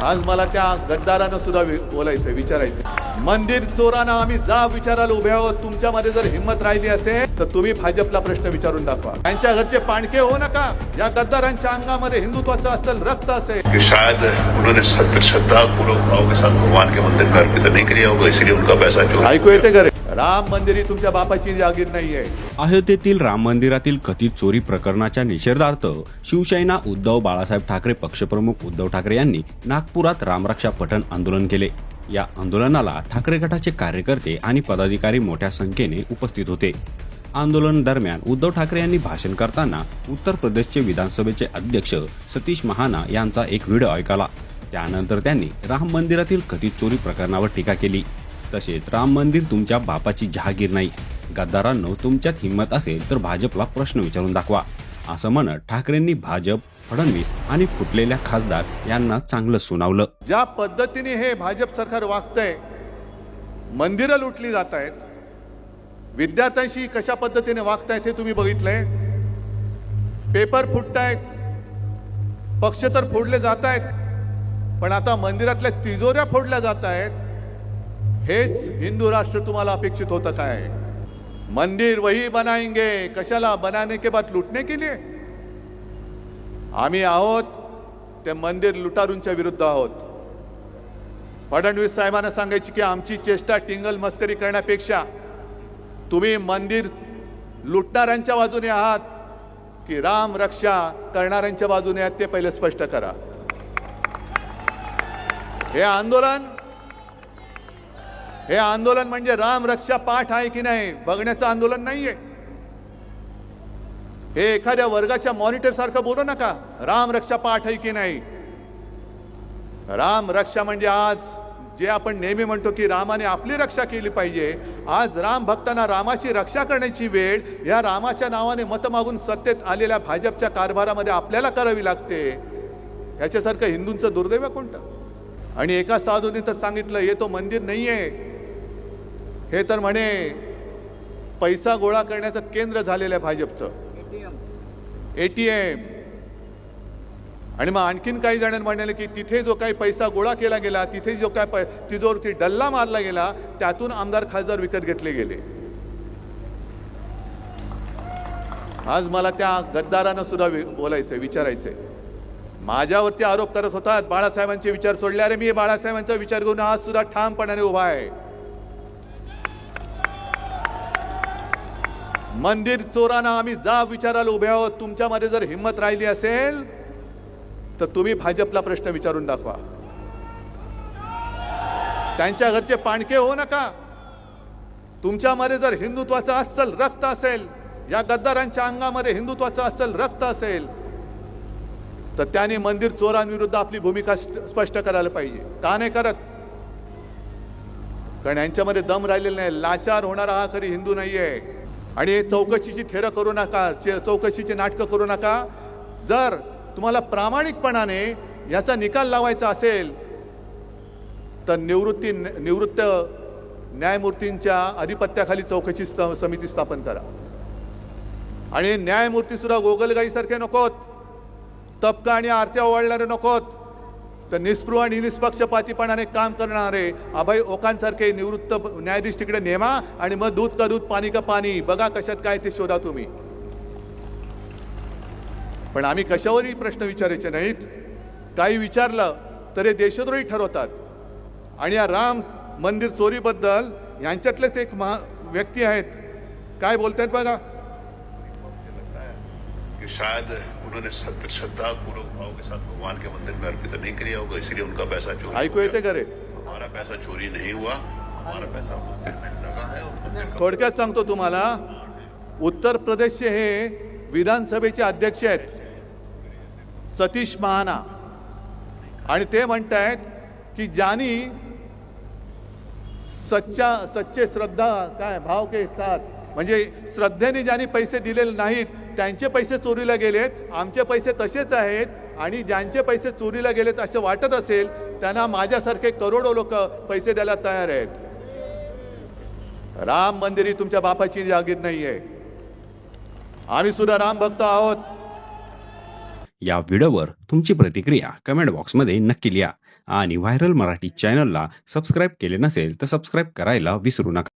आज मला त्या गद्दारानं सुद्धा बोलायचं, विचारायचं, मंदिर चोरांना आम्ही जा विचारायला उभे आहोत. तुमच्यामध्ये जर हिंमत राहिली असेल तर तुम्ही भाजपला प्रश्न विचारून दाखवा. त्यांच्या घरचे पाणके हो नका. या गद्दारांच्या अंगामध्ये हिंदुत्वाचं असेल रक्त असेल. शायद उन्होंने श्रद्धा पूर्वक भाव के साथ भगवान के मंदिर का अर्पित नहीं किया होगा, इसलिए उनका पैसा चोरी. ऐकू येते का रे? राम मंदिर ही तुमच्या बापाची जागीर नाहीये. अयोध्येतील राम मंदिरातील कथित चोरी प्रकरणाच्या निषेधार्थ शिवसेना उद्धव बाळासाहेब ठाकरे पक्षप्रमुख उद्धव ठाकरे यांनी नागपुरात रामरक्षा पठण आंदोलन केले. या आंदोलनाला ठाकरे गटाचे कार्यकर्ते आणि पदाधिकारी मोठ्या संख्येने उपस्थित होते. आंदोलन दरम्यान उद्धव ठाकरे यांनी भाषण करताना उत्तर प्रदेशचे विधानसभेचे अध्यक्ष सतीश महाना यांचा एक व्हिडिओ ऐकला. त्यानंतर त्यांनी राम मंदिरातील कथित चोरी प्रकरणावर टीका केली. तसेच राम मंदिर तुमच्या बापाची जहागीर नाही. गद्दारांनो, तुमच्यात हिंमत असेल तर भाजपला प्रश्न विचारून दाखवा, असं म्हणत ठाकरेंनी भाजप, फडणवीस आणि फुटलेल्या खासदार यांना चांगलं सुनावलं. ज्या पद्धतीने हे भाजप सरकार वागतंय, मंदिरं लुटली जात आहेत, विद्यार्थ्यांशी कशा पद्धतीने वागतायत हे तुम्ही बघितलंय. पेपर फुटतायत, पक्ष तर फोडले जात आहेत, पण आता मंदिरातल्या तिजोऱ्या फोडल्या जात आहेत. हेच हिंदू राष्ट्र तुम्हाला अपेक्षित होतं काय? मंदिर वही बनाएंगे, कशाला? बनाने के बाद लूटने के लिए. आम्ही आहोत ते मंदिर लुटारूंच्या विरुद्ध आहोत. फडणवीस साहेबांना सांगायची की आमची चेष्टा टिंगल मस्करी करण्यापेक्षा तुम्ही मंदिर लुटणाऱ्यांच्या बाजूने आहात की राम रक्षा करणाऱ्यांच्या बाजूने आहात ते पहिले स्पष्ट करा. हे आंदोलन म्हणजे राम रक्षा पाठ आहे की नाही बघण्याचं आंदोलन नाहीये. हे एखाद्या वर्गाच्या मॉनिटर सारखं बोलू नका. राम रक्षा पाठ आहे की नाही. राम रक्षा म्हणजे आज जे आपण नेहमी म्हणतो की रामाने आपली रक्षा केली पाहिजे, आज राम भक्तांना रामाची रक्षा करण्याची वेळ या रामाच्या नावाने मत मागून सत्तेत आलेल्या भाजपच्या कारभारामध्ये आपल्याला करावी लागते. याच्यासारखं हिंदूंचं दुर्दैव कोणतं? आणि एका साधूने तर सांगितलं, हे तो मंदिर नाहीये, हे तर म्हणे पैसा गोळा करण्याचं केंद्र झालेलं आहे भाजपचं, एटीएम. आणि मग आणखीन काही जणांनी म्हणाले की तिथे जो काही पैसा गोळा केला गेला, तिथे जो काय तिजोरीवरती डल्ला मारला गेला, त्यातून आमदार खासदार विकत घेतले गेले. आज मला त्या गद्दारानं सुद्धा बोलायचंय, विचारायचंय. माझ्यावरती आरोप करत होतात बाळासाहेबांचे विचार सोडले. अरे मी बाळासाहेबांचा विचार घेऊन आज सुद्धा ठामपणाने उभा आहे. मंदिर चोरांना आम्ही जा विचारायला उभे आहोत. तुमच्यामध्ये जर हिंमत राहिली असेल तर तुम्ही भाजपला प्रश्न विचारून दाखवा. त्यांच्या घरचे पाणके हो नका. तुमच्यामध्ये जर हिंदुत्वाचं अस्सल रक्त असेल, या गद्दारांच्या अंगामध्ये हिंदुत्वाचं अस्सल रक्त असेल, तर त्यांनी मंदिर चोरांविरुद्ध आपली भूमिका स्पष्ट करायला पाहिजे. का नाही करत? कारण यांच्यामध्ये दम राहिलेला नाही. लाचार होणारा हा खरी हिंदू नाहीये. आणि हे चौकशीची थेरं करू नका, चौकशीची नाटकं करू नका. जर तुम्हाला प्रामाणिकपणाने याचा निकाल लावायचा असेल तर निवृत्त न्यायमूर्तींच्या अधिपत्याखाली चौकशी समिती स्थापन करा. आणि न्यायमूर्ती सुद्धा गोगलगाईसारखे नकोत, तबका आणि आरत्या ओवाळणारे नकोत, तर निस्पृह आणि निष्पक्षपातीपणाने काम करणारे अभय ओकांसारखे निवृत्त न्यायाधीश तिकडे नेमा आणि मग दूध का दूध पाणी का पाणी बघा कशात काय ते शोधा तुम्ही. पण आम्ही कशावरही प्रश्न विचारायचे नाहीत. काही विचारलं तर हे देशद्रोही ठरवतात. आणि या राम मंदिर चोरीबद्दल यांच्यातलेच एक व्यक्ती आहेत, काय बोलतायत बघा. शायद उन्होंने श्रद्धा पूर्वक भाव के साथ भगवान के मंदिर में अर्पित नहीं किया होगा, इसलिए उनका पैसा चोरी. ऐकू येते का रे? हमारा पैसा चोरी नहीं हुआ, हमारा पैसा मंदिर में लगा है. थोडक्यात सांगतो तुम्हाला. उत्तर प्रदेशचे हे विधानसभेचे अध्यक्ष आहेत सतीश महाना, आणि ते म्हणतायत की ज्यांनी सच्चे श्रद्धा काय भाव के साथ, म्हणजे श्रद्धेने ज्यांनी पैसे दिलेले नाहीत त्यांचे पैसे चोरीला गेलेत, आमचे पैसे तसेच आहेत. आणि ज्यांचे पैसे चोरीला गेलेत असं वाटत असेल त्यांना माझ्यासारखे करोडो लोक पैसे द्यायला तयार आहेत. राम मंदिर ही तुमच्या बापाची जागीर नाहीये. आम्ही सुद्धा राम भक्त आहोत. या व्हिडिओवर तुमची प्रतिक्रिया कमेंट बॉक्समध्ये नक्की लिहा आणि व्हायरल मराठी चॅनलला सबस्क्राईब केले नसेल तर सबस्क्राईब करायला विसरू नका.